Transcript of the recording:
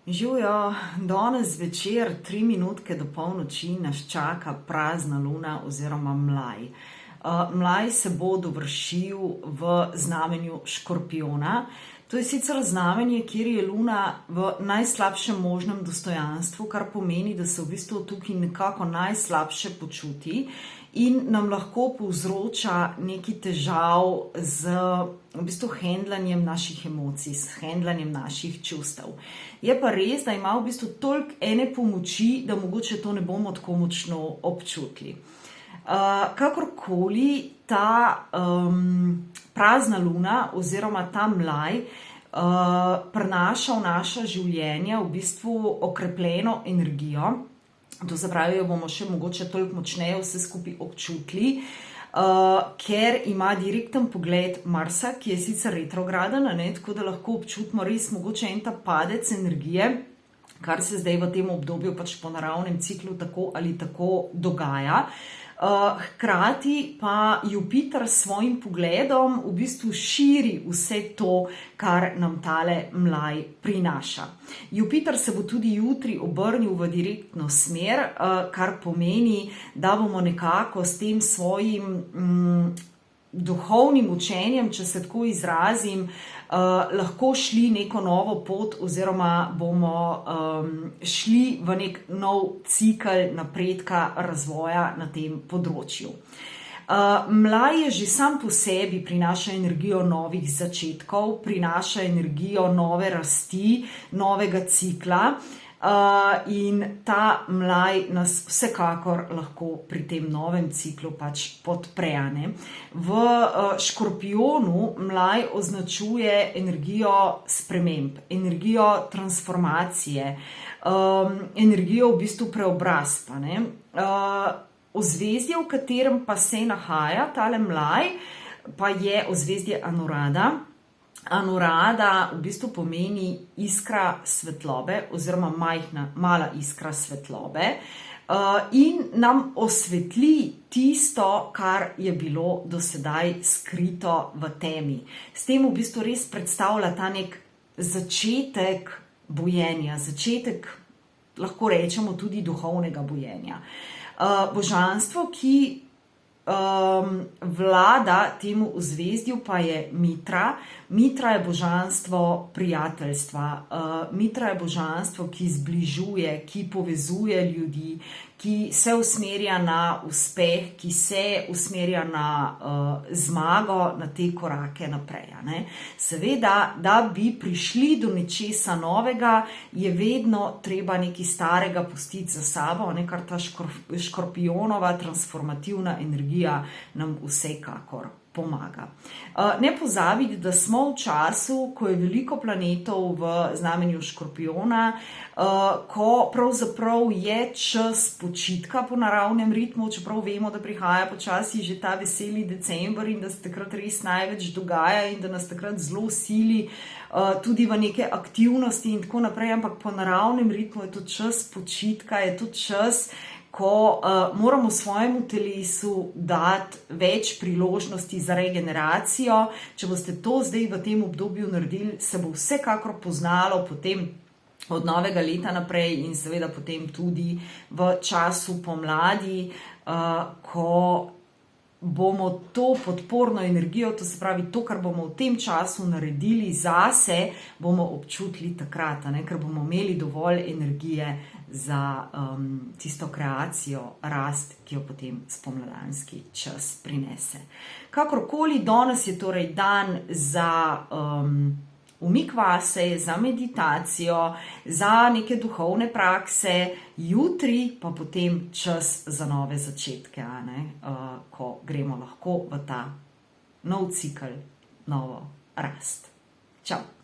Živijo, danes večer, 3 minutke do polnoči, nas čaka prazna luna oziroma mlaj. Mlaj se bo dovršil v znamenju Škorpijona. To je sicer znamenje, kjer je luna v najslabšem možnem dostojanstvu, kar pomeni, da se v bistvu tukaj nekako najslabše počuti in nam lahko povzroča nekaj težav z v bistvu hendlanjem naših emocij, s hendlanjem naših čustev. Je pa res, da ima v bistvu toliko ene pomoči, da mogoče to ne bomo tako močno občutili. Kakorkoli ta prazna luna oziroma ta mlaj prinaša v naša življenja v bistvu okrepljeno energijo. To se pravi, jo bomo še mogoče toliko močneje vse skupaj občutili, ker ima direkten pogled Marsa, ki je sicer retrograden, tako da lahko občutimo res mogoče en ta padec energije, kar se zdaj v tem obdobju pač po naravnem ciklu tako ali tako dogaja. Hkrati pa Jupiter s svojim pogledom v bistvu širi vse to, kar nam tale mlaj prinaša. Jupiter se bo tudi jutri obrnil v direktno smer, kar pomeni, da bomo nekako s tem svojim duhovnim učenjem, če se tako izrazim, lahko šli neko novo pot oziroma bomo šli v nek nov cikel napredka razvoja na tem področju. Mlaj je že sam po sebi prinaša energijo novih začetkov, prinaša energijo nove rasti, novega cikla. In ta mlaj nas vsekakor lahko pri tem novem ciklu pač podpre. V Škorpijonu mlaj označuje energijo sprememb, energijo transformacije, energijo v bistvu preobrazbe. Ozvezdje, v katerem pa se nahaja tale mlaj, pa je ozvezdje Anuradha. Anuradha v bistvu pomeni iskra svetlobe oziroma mala iskra svetlobe in nam osvetli tisto, kar je bilo do sedaj skrito v temi. S tem v bistvu res predstavlja ta nek začetek bojenja, začetek, lahko rečemo, tudi duhovnega bojenja. Božanstvo, ki vlada temu ozvezdju, pa je Mitra. Mitra je božanstvo prijateljstva. Mitra je božanstvo, ki zbližuje, ki povezuje ljudi, ki se usmerja na uspeh, ki se usmerja na zmago, na te korake naprej. Seveda, da bi prišli do nečesa novega, je vedno treba nekaj starega pustiti za sabo, kar ta škorpijonova transformativna energija nam vsekakor pomaga. Ne pozabiti, da smo v času, ko je veliko planetov v znamenju Škorpijona, ko pravzaprav je čas počitka po naravnem ritmu, čeprav vemo, da prihaja počasi že ta veseli december in da se takrat res največ dogaja in da nas takrat zelo sili tudi v neke aktivnosti in tako naprej, ampak po naravnem ritmu je to čas počitka, je to čas, ko moramo svojemu telesu dati več priložnosti za regeneracijo. Če boste to zdaj v tem obdobju naredili, se bo vsekakor poznalo potem od novega leta naprej in seveda potem tudi v času pomladi, ko bomo to podporno energijo, to se pravi to, kar bomo v tem času naredili zase, bomo občutili takrat, ker bomo imeli dovolj energije za tisto kreacijo, rast, ki jo potem spomladanski čas prinese. Kakorkoli, danes je torej dan za umik vase, za meditacijo, za neke duhovne prakse, jutri pa potem čas za nove začetke, ko gremo lahko v ta nov cikel, novo rast. Čau!